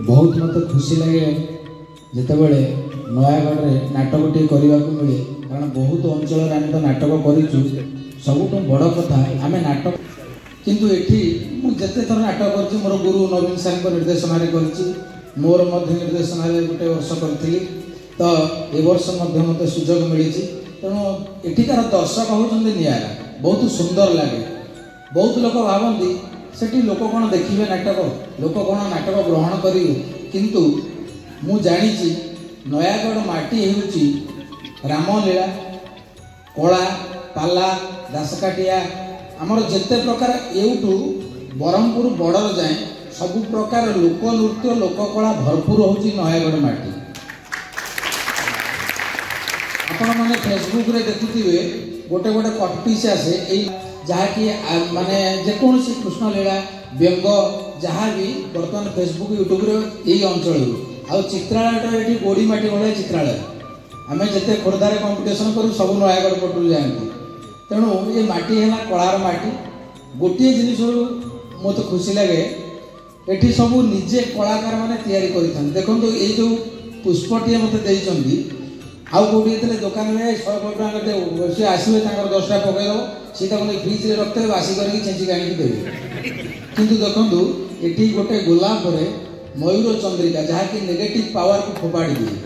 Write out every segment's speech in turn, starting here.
बहुत मत खुशी लगे जितेबाला नयागढ़ में नाटकटे करने मिले कारण बहुत अंचल आम तो नाटक करूँ सबुठ बड़ कथा आम नाटक किंतु एठी जिते थर नाटक कर मोर गुरु नवीन सार निर्देशन मोर निर्देशन गोटे वर्ष करी तो ए वर्ष मत सुजोग मिली तेणु एठिकार दर्शक होती निरा बहुत सुंदर लगे। बहुत लोक भावती सेठी लोक कौन देखिए नाटक लोक कौन नाटक ग्रहण करेंगे किंतु मु जानी नयागढ़ माटी हूँ रामलीला कला पाला दासकाटिया आमर जिते प्रकार एवटू ब्रह्मपुर बॉर्डर जाए सबु प्रकार लोक नृत्य लोककला भरपूर होची नयागढ़ माटी। आपण मैंने फेसबुक रे देखुथिबे गोटे गोटे कटपिस आसे जहाँकि माने जेकोसी कृष्ण लीला व्यंग जहाँ भी बर्तमान फेसबुक यूट्यूब यही अंचल आ चित्रालय ये गोड़ी माटी भाई चित्रालय आम जिते खोर्धार कंपिटिशन करूँ सब नयागढ़ पटू जाती तेणु ये माटी है कलार माटी गोटे जिनिस मत खुशी लगे ये सब निजे कलाकार मैंने तैयारी देखो ये जो पुष्पटी मत देती आउ कौटी दुकान में 100 टका सी आसवे 10टा पकईद सी फ्रिज में रखते बासी करके छेचिक आनिक देवे किंतु देखो ये गोटे गोलाप मयूर चंद्रिका जहाँकि नेगेटिव पावर को फोपाड़ी दिए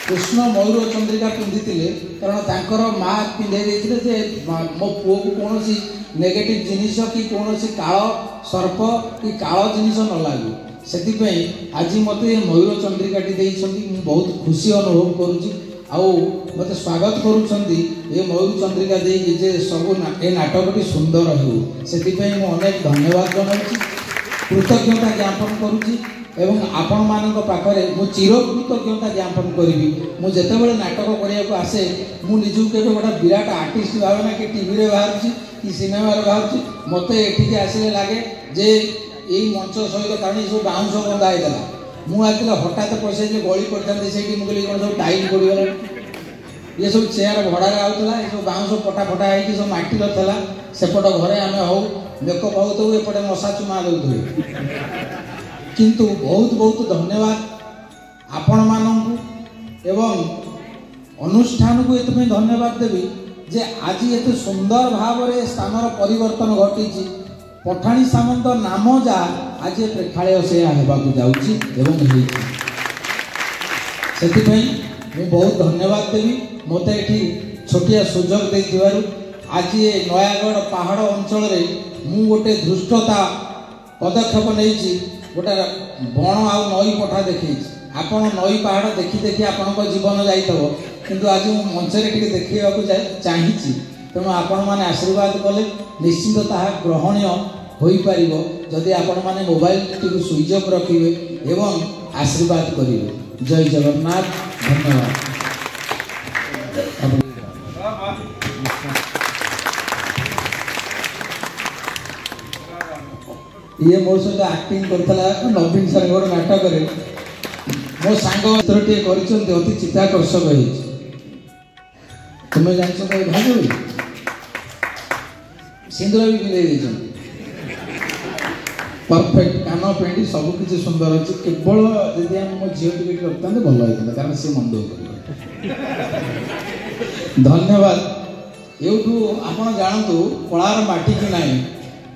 कृष्ण मयूर चंद्रिका पिंधि कारण तांकर माँ पिंधे जे मो पुओ को कौन नेगेटिव जिनिस कि कौन काल सर्प कि काल जिनिस न लागू से आज मत मयूर चंद्रिकाटी बहुत खुशी अनुभव करुँची मत स्वागत करुँच ये मयूर चंद्रिका दे सब ये नाटकटी सुंदर हो से अनेक धन्यवाद जनाऊँ कृतज्ञता ज्ञापन करुँची एवं आपण मानक पाखरे मु चिर कृतज्ञता ज्ञापन करी मुझे नाटक करने आसे मुझे के गोटे विराट आर्टिस्ट भावना कि टीवी रे बाहर कि सिनेमा बाहर मत एठिक आसले लगे जे यही मंच सहित कारण ये सब बाउंस बंधा होता मुझे हठात पैसा जो गली पड़ता से मुझे कौन सब टाइट पड़गला ये सब चेयर भड़ा आउला ये सब बाउंस पटा फटा हो सब माटीर था सेपट घरे आम हो मेकअप हो एपटे मशा चुमा दे किंतु बहुत बहुत धन्यवाद आपण मानू एवं अनुष्ठान को ये धन्यवाद देवी जे आज ये सुंदर भाव में स्थान परिवर्तन घटी पठाणी सामंत नाम जा आज प्रेक्षालय से होगाक जाऊँगी बहुत धन्यवाद देवी मत ये छोटिया सुजोग दे आज ये नयागढ़ पहाड़ अंचल मु गोटे धृष्टता पदक्षेप नहीं गोटे बण आ नई पठा देखी आपण नई पहाड़ देखी देखी आपण जीवन जाइए किंतु आज मु मंचरे टिके देखा चाहिए तेणु आपण मैंने आशीर्वाद कले निश्चित ताहा ग्रहणीय हो पार जदि आपण मैंने मोबाइल टी स्विच ऑफ रखिए एवं आशीर्वाद करेंगे। जय जगन्नाथ धन्यवाद। ये मोर सहित एक्टिंग करता नवीन सर गोटे नाटक मो सांग चित्रटे कर चित्ताकर्षक तुम्हें जान भाग सिंदूर भी पिंधे परफेक्ट कान पेंटी सबकि सुंदर अच्छे केवल यदि मो झील टी रखता भल होता कारण सी मन दुख कर धन्यवाद। यूठू आप जानतु कलार माटी कि ना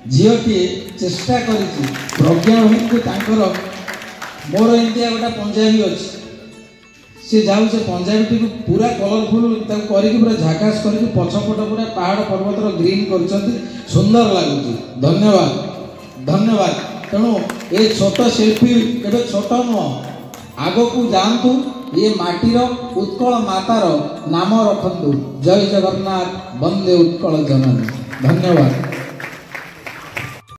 झीटी चेष्टा कर प्रज्ञा भाई मोर इंडिया गोटे पंजाबी अच्छी सी जाऊ से पंजाबी टी पूरा कलरफुल पूरा झाकास कर पछपट पूरा पहाड़ पर्वतर ग्रीन कर सुंदर लगुच धन्यवाद धन्यवाद। तेणु ये छोट शिल्पी के छोट नुह आग को जातु ये माटीर उत्कल मातार नाम रखु। जय जगन्नाथ वंदे उत्कल जननी धन्यवाद।